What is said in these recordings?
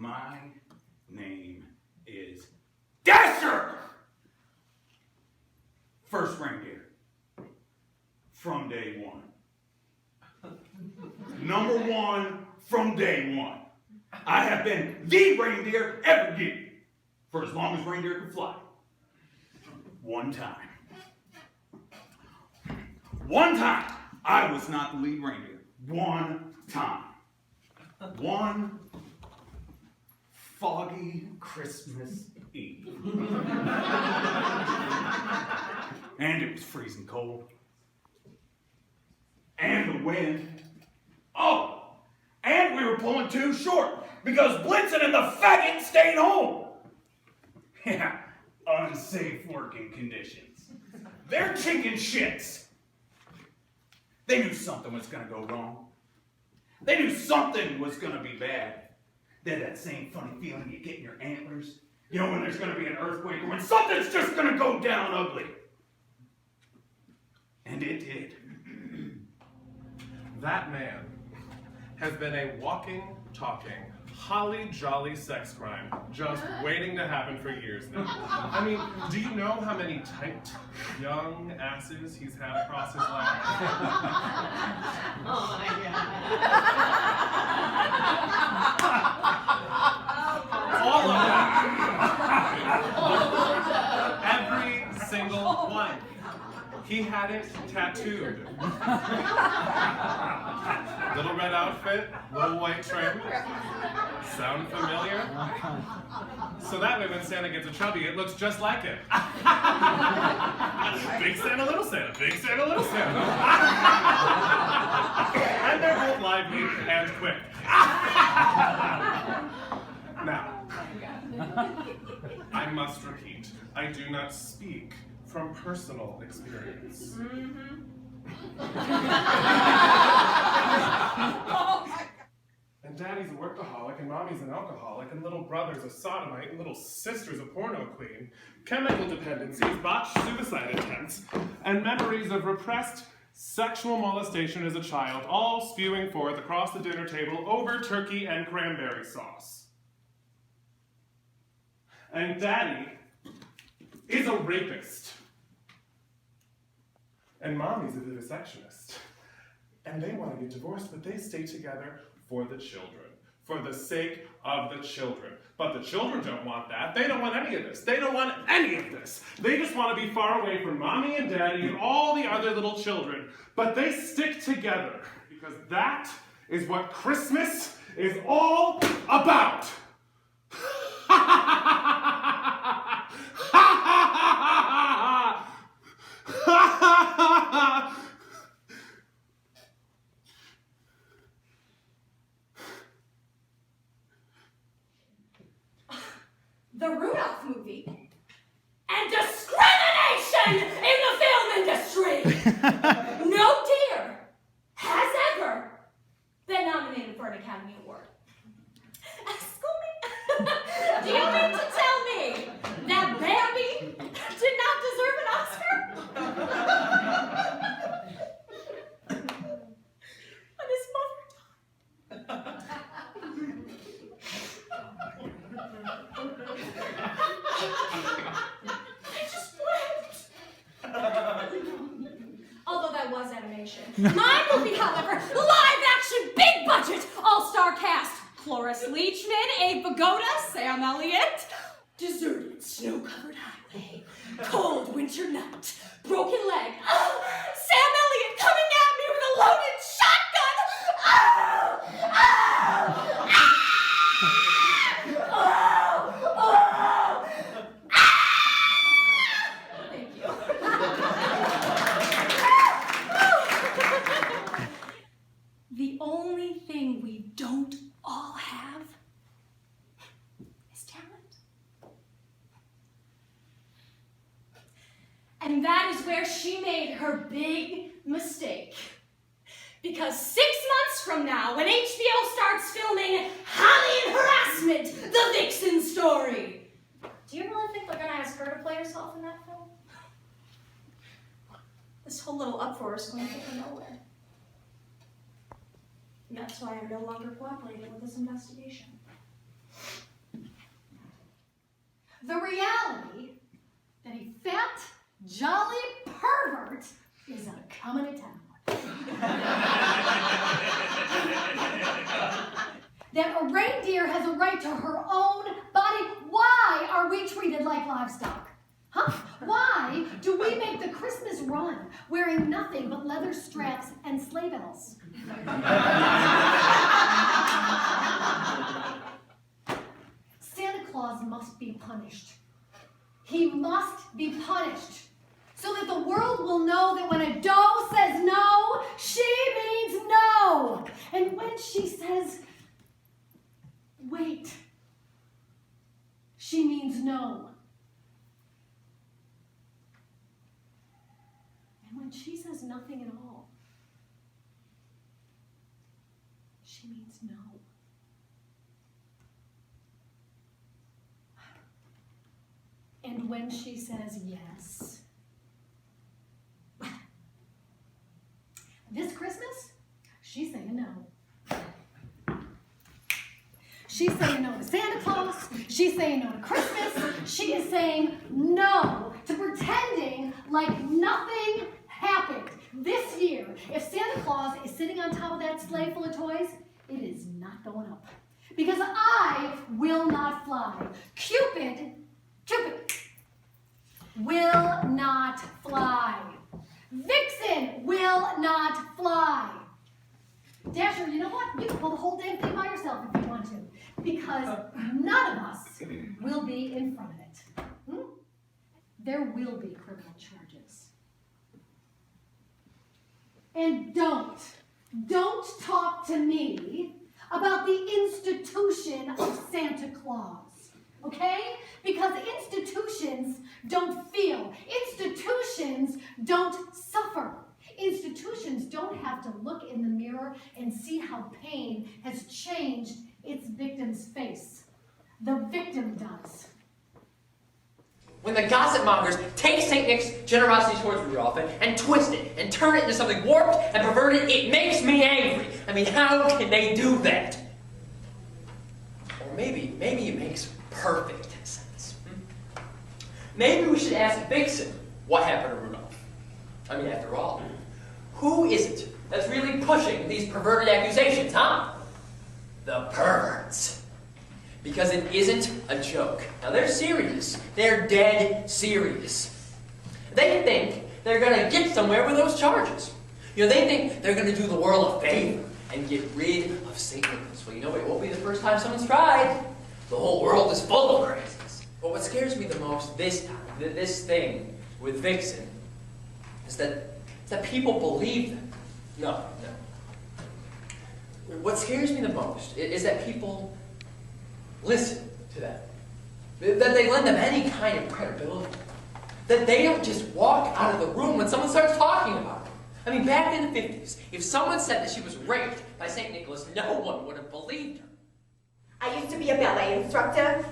My name is Dasher! First reindeer. From day one. Number one from day one. I have been the reindeer ever given for as long as reindeer can fly. One time, I was not the lead reindeer. One time. One foggy Christmas Eve. And it was freezing cold. And the wind. Oh, and we were pulling too short because Blitzen and the faggot stayed home. Yeah, unsafe working conditions. They're chicken shits. They knew something was gonna go wrong. They knew something was gonna be bad. They had that same funny feeling you get in your antlers. You know, when there's gonna be an earthquake or when something's just gonna go down ugly. And it did. That man has been a walking, talking, holly jolly sex crime just waiting to happen for years now. I mean, do you know how many tight, young asses he's had across his life? Oh my God. All of them. Every single one. He had it tattooed. Little red outfit, little white trim. Sound familiar? So that way when Santa gets a chubby, it looks just like it. Big Santa, little Santa, big Santa, little Santa. And they're both lively and quick. Now, I must repeat, I do not speak from personal experience. And Daddy's a workaholic, and Mommy's an alcoholic, and little brother's a sodomite, and little sister's a porno queen. Chemical dependencies, botched suicide attempts, and memories of repressed sexual molestation as a child, all spewing forth across the dinner table over turkey and cranberry sauce. And Daddy is a rapist. And Mommy's a vivisectionist. And they want to get divorced, but they stay together for the children. For the sake of the children. But the children don't want that. They don't want any of this. They don't want any of this. They just want to be far away from Mommy and Daddy and all the other little children. But they stick together. Because that is what Christmas is all about. The Rudolph movie, and discrimination in the film industry. No deer has ever been nominated for an Academy Award. Excuse me? Do you mean to tell me that Bambi did not deserve an Oscar? When his mother died. I just wept. Although that was animation. My movie, however, live action, big budget, all-star cast. Cloris Leachman, Abe Vigoda, Sam Elliott. Deserted, snow-covered highway. Cold winter night. Broken leg. Oh, Sam Elliott coming at me with a loaded shotgun. Oh! Oh! Ah! Thank you. The only thing we don't all have is talent. And that is where she made her big mistake. Because 6 months from now, when HBO starts filming Holly and Harassment, the Vixen story, do you really think they're going to ask her to play herself in that film? This whole little uproar is going to get nowhere. And that's why I'm no longer cooperating with this investigation. the reality that a fat, jolly pervert is coming to town. That a reindeer has a right to her own body. Why are we treated like livestock? Huh? Why do we make the Christmas run wearing nothing but leather straps and sleigh bells? Santa Claus must be punished. He must be punished so that the world will know that when a doe says no, she means no. And when she says wait, she means no. And when she says nothing at all, she means no. And when she says yes, this Christmas, she's saying no. She's saying no to Santa Claus. She's saying no to Christmas. She is saying no to pretending like nothing happened. This year, if Santa Claus is sitting on top of that sleigh full of toys, it is not going up. Because I will not fly. Cupid will not fly. Vixen will not fly. Dasher, you know what? You can pull the whole damn thing by yourself if you want to. Because none of us will be in front of it. There will be criminal charges. And don't talk to me about the institution of Santa Claus, okay? Because institutions don't feel. Institutions don't suffer. Institutions don't have to look in the mirror and see how pain has changed its victim's face. The victim does. When the gossip mongers take St. Nick's generosity towards Rudolph and twist it and turn it into something warped and perverted, it makes me angry. I mean, how can they do that? Or maybe it makes perfect sense. Maybe we should ask Vixen what happened to Rudolph. I mean, after all, who is it that's really pushing these perverted accusations, huh? The perverts. Because it isn't a joke. Now, they're serious. They're dead serious. They think they're going to get somewhere with those charges. You know, they think they're going to do the world a favor and get rid of St. Nicholas. Well, you know, it won't be the first time someone's tried. The whole world is full of crazies. But what scares me the most this time, this thing with Vixen, is that people believe them. No. What scares me the most is that people listen to them. That they lend them any kind of credibility. That they don't just walk out of the room when someone starts talking about it. I mean, back in the 50s, if someone said that she was raped by St. Nicholas, no one would have believed her. I used to be a ballet instructor.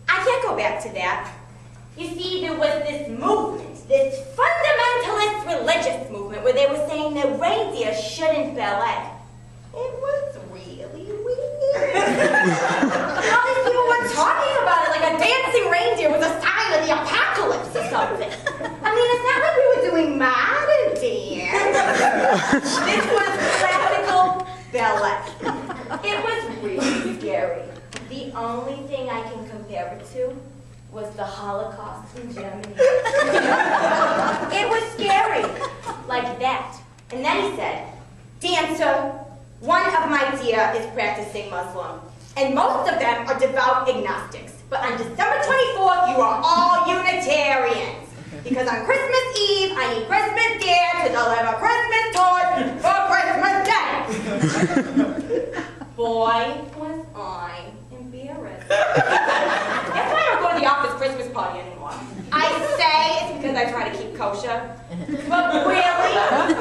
I can't go back to that. You see, there was this movement, this fundamentalist religious movement, where they were saying that reindeer shouldn't ballet. It was really weird. All these people were talking about it like a dancing reindeer was a sign of the apocalypse or something. I mean, it's not like we were doing modern dance. This was classical ballet. It was really scary. The only thing I can compare it to was the Holocaust in Germany. It was scary, like that. And then he said, "Dancer, one of my dear is practicing Muslim, and most of them are devout agnostics. But on December 24th, you are all Unitarians. Because on Christmas Eve, I need Christmas Dad to deliver Christmas toys for Christmas Day." Boy, was I embarrassed. That's why I don't go to the office Christmas party anymore. I say it's because I try to keep kosher, but really,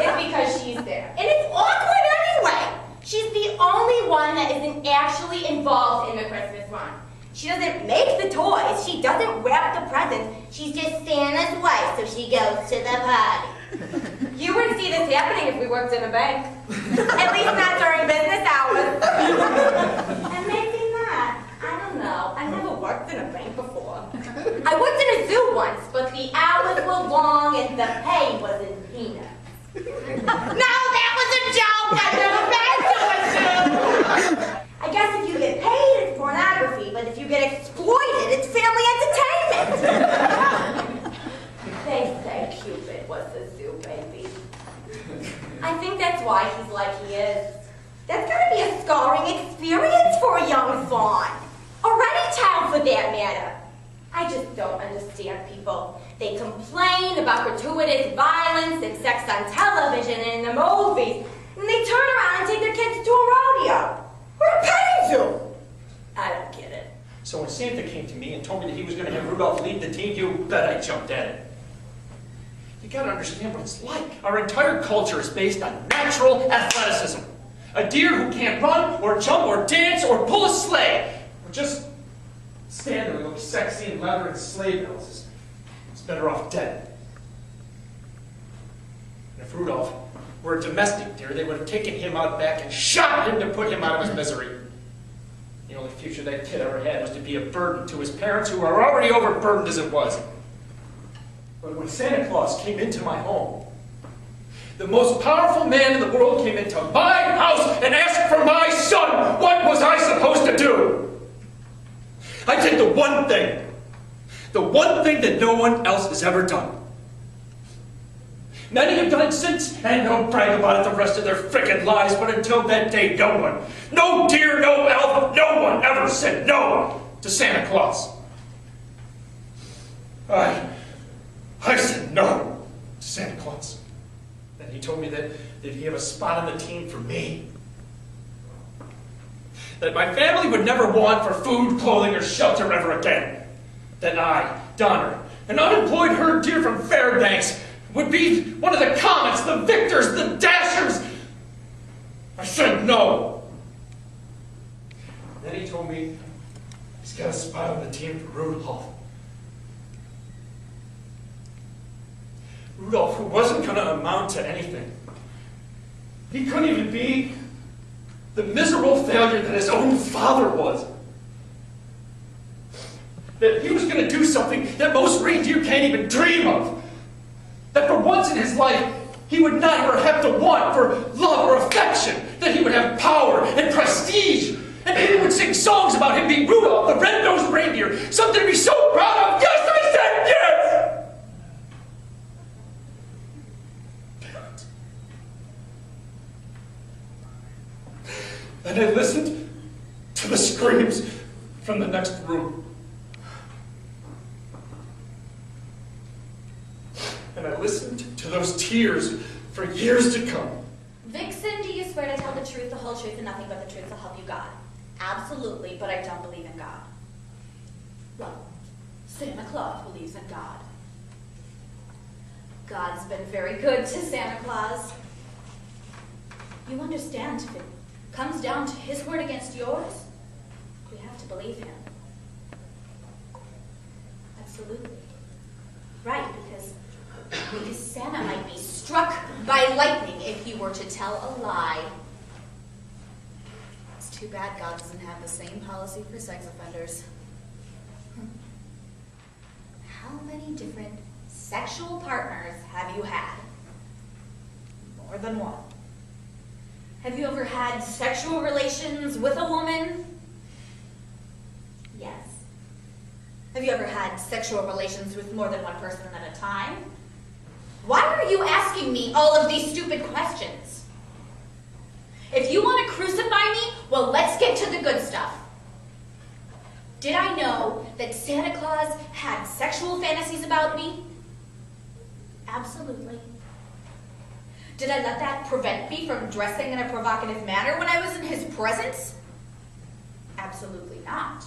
it's because she's there. And it's awkward anyway. She's the only one that isn't actually involved in the Christmas run. She doesn't make the toys. She doesn't wrap the presents. She's just Santa's wife, so she goes to the party. You wouldn't see this happening if we worked in a bank. At least not during business hours. And maybe not. I don't know. I never worked in a bank before. the hours were long and the pay was in peanuts. No, that was a joke! I've never been to a zoo! I guess if you get paid, it's pornography, but if you get exploited, it's family entertainment! They say Cupid was the zoo baby. I think that's why he's like he is. That's gotta be a scarring experience for a young fawn. Or any child for that matter. I just don't understand people. They complain about gratuitous violence and sex on television and in the movies, and they turn around and take their kids to a rodeo. Or a petting zoo. I don't get it. So when Santa came to me and told me that he was going to have Rudolph lead the team, you bet I jumped at it. You gotta understand what it's like. Our entire culture is based on natural athleticism. A deer who can't run, or jump, or dance, or pull a sleigh, or just stand there and look sexy in leather and sleigh bells is better off dead. And if Rudolph were a domestic deer, they would have taken him out back and shot him to put him out of his misery. The only future that kid ever had was to be a burden to his parents, who were already overburdened as it was. But when Santa Claus came into my home, the most powerful man in the world came into my house and asked for my son. What was I supposed to do? I did the one thing that no one else has ever done. Many have done it since, and they'll brag about it the rest of their frickin' lives, but until that day, no one, no deer, no elf, no one ever said no to Santa Claus. I said no to Santa Claus. Then he told me that he'd have a spot on the team for me. That my family would never want for food, clothing, or shelter ever again. That I, Donner, an unemployed herd deer from Fairbanks, would be one of the Comets, the Victors, the Dashers. I said no. Then he told me he's got a spot on the team for Rudolph. Rudolph, who wasn't going to amount to anything. He couldn't even be the miserable failure that his own father was. That he was going to do something that most reindeer can't even dream of. That for once in his life, he would never have to want for love or affection. That he would have power and prestige. And people would sing songs about him being Rudolph, the red-nosed reindeer. Something to be so proud of. Yes, I said yes! And I listened to the screams from the next room. And I listened to those tears for years to come. Vixen, do you swear to tell the truth, the whole truth, and nothing but the truth to help you God? Absolutely, but I don't believe in God. Well, Santa Claus believes in God. God's been very good to Santa Claus. You understand, if it comes down to his word against yours, we have to believe him. Absolutely. Right, because Santa might be struck by lightning if he were to tell a lie. It's too bad God doesn't have the same policy for sex offenders. How many different sexual partners have you had? More than one. Have you ever had sexual relations with a woman? Yes. Have you ever had sexual relations with more than one person at a time? Why are you asking me all of these stupid questions? If you want to crucify me, well, let's get to the good stuff. Did I know that Santa Claus had sexual fantasies about me? Absolutely. Did I let that prevent me from dressing in a provocative manner when I was in his presence? Absolutely not.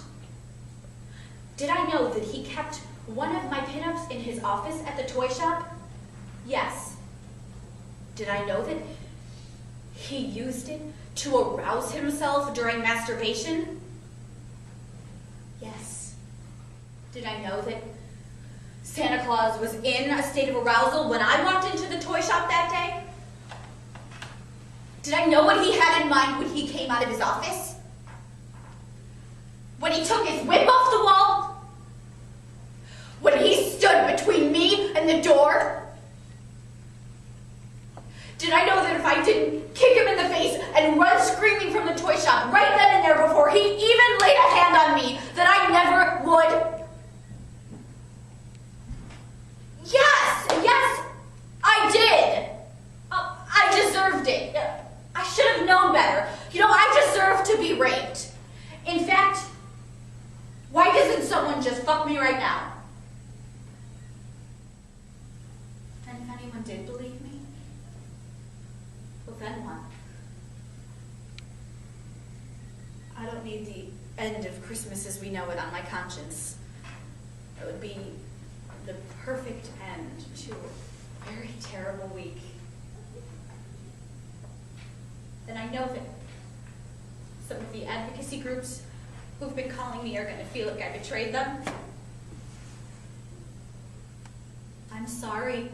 Did I know that he kept one of my pinups in his office at the toy shop? Yes. Did I know that he used it to arouse himself during masturbation? Yes. Did I know that Santa Claus was in a state of arousal when I walked into the toy shop that day? Did I know what he had in mind when he came out of his office? When he took his whip off the wall? when he stood between me and the door? Did I know that if I didn't kick him in the face and run screaming from the toy shop right then and there before he even laid a hand on me, that I never would? Yes, I did. I deserved it. I should have known better. You know, I deserve to be raped. In fact, why doesn't someone just fuck me right now? And if anyone did believe me, well then what? I don't need the end of Christmas as we know it on my conscience. It would be the perfect end to a very terrible week. And I know that some of the advocacy groups who've been calling me are going to feel like I betrayed them. I'm sorry.